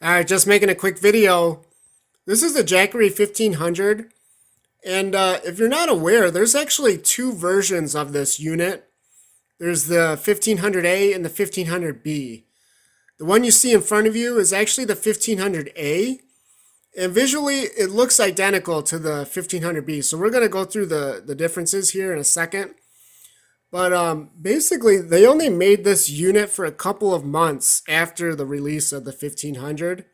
Alright, just making a quick video. This is the Jackery 1500. And if you're not aware, there's actually two versions of this unit. There's the 1500A and the 1500B. The one you see in front of you is actually the 1500A. And visually, it looks identical to the 1500B. So we're going to go through the differences here in a second. But basically, they only made this unit for a couple of months after the release of the 1500.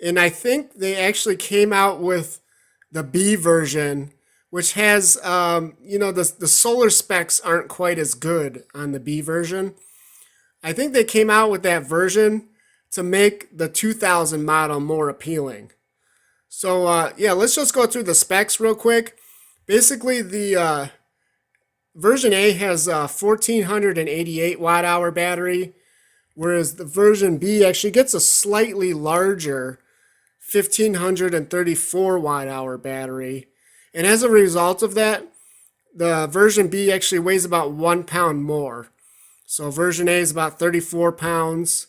And I think they actually came out with the B version, which has, the solar specs aren't quite as good on the B version. I think they came out with that version to make the 2000 model more appealing. So, yeah, let's just go through the specs real quick. Basically, the version A has a 1488 watt hour battery, whereas the version B actually gets a slightly larger 1534 watt hour battery. And as a result of that, the version B actually weighs about 1 pound more. So version A is about 34 pounds,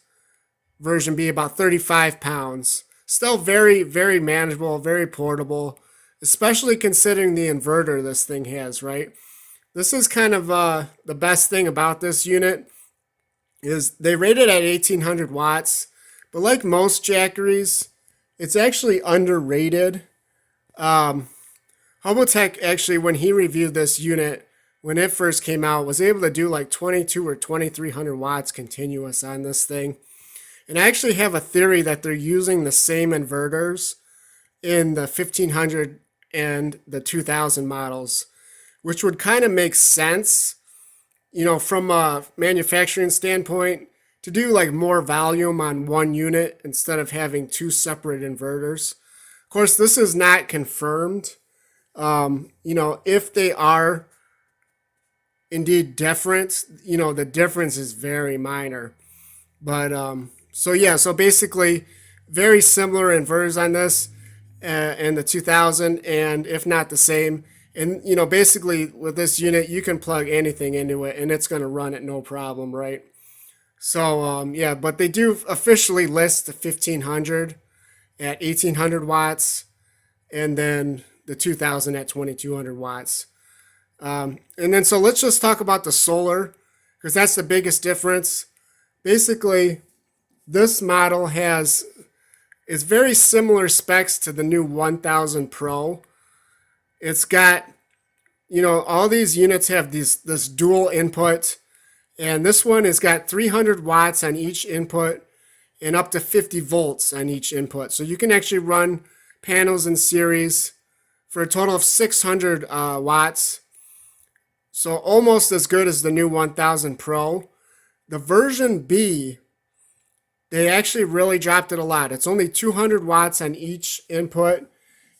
version B about 35 pounds. Still very, very manageable, very portable, especially considering the inverter this thing has, right? This is kind of the best thing about this unit is they rate it at 1800 watts, but like most Jackeries, it's actually underrated. Hobotech actually, when he reviewed this unit, when it first came out, was able to do like 22 or 2300 watts continuous on this thing. And I actually have a theory that they're using the same inverters in the 1500 and the 2000 models, which would kind of make sense, from a manufacturing standpoint, to do like more volume on one unit instead of having two separate inverters. Of course, this is not confirmed. If they are indeed different, the difference is very minor. But so basically, very similar inverters on this and the 2000, and if not the same. And, basically with this unit, you can plug anything into it and it's going to run it no problem, right? So, yeah, but they do officially list the 1500 at 1800 watts and then the 2000 at 2200 watts. And then, so let's just talk about the solar, because that's the biggest difference. Basically, this model is very similar specs to the new 1000 Pro. It's got, all these units have this dual input, and this one has got 300 watts on each input and up to 50 volts on each input. So you can actually run panels in series for a total of 600 watts. So almost as good as the new 1000 Pro. The version B, they actually really dropped it a lot. It's only 200 watts on each input,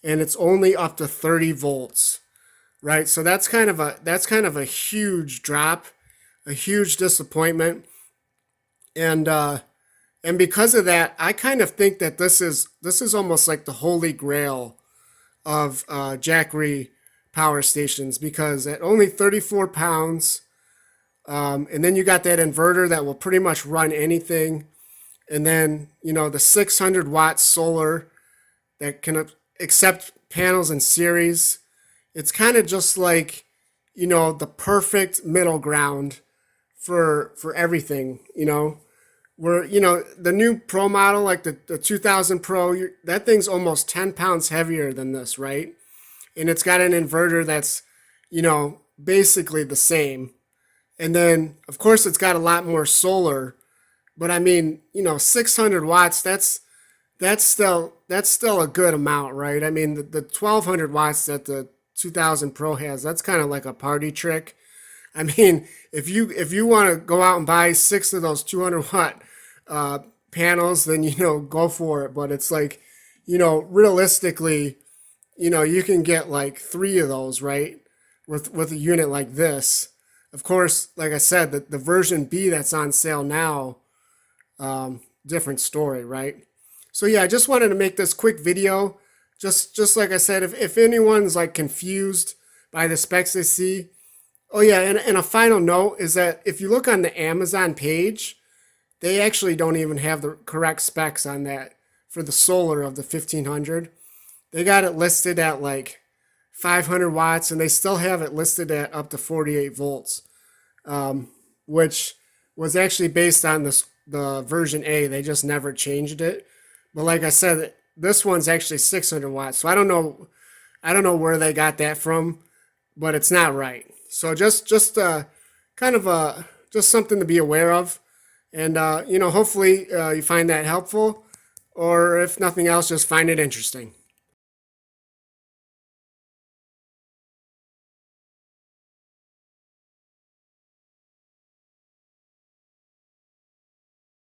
and it's only up to 30 volts, right? So that's kind of a huge drop, a huge disappointment, and because of that, I kind of think that this is almost like the holy grail of Jackery power stations, because at only 34 pounds, and then you got that inverter that will pretty much run anything, and then the 600 watt solar that can accept panels in series. It's kind of just like, the perfect middle ground for everything, where, the new Pro model, like the 2000 Pro, that thing's almost 10 pounds heavier than this, right? And it's got an inverter that's, basically the same. And then, of course, it's got a lot more solar, but I mean, 600 watts, that's still a good amount, right? I mean, the 1200 watts that the 2000 Pro has, that's kind of like a party trick. I mean, if you want to go out and buy 6 of those 200 watt panels, then go for it. But it's like, realistically, you can get like 3 of those, right? With a unit like this. Of course, like I said, the version B that's on sale now, different story, right? So yeah, I just wanted to make this quick video. Just like I said, if anyone's like confused by the specs they see. Oh yeah, and a final note is that if you look on the Amazon page, they actually don't even have the correct specs on that. for the solar of the 1500. They got it listed at like 500 watts, and they still have it listed at up to 48 volts, which was actually based on the version A. They just never changed it. But like I said, this one's actually 600 watts. So I don't know where they got that from, but it's not right. So just kind of just something to be aware of, and hopefully you find that helpful, or if nothing else, just find it interesting.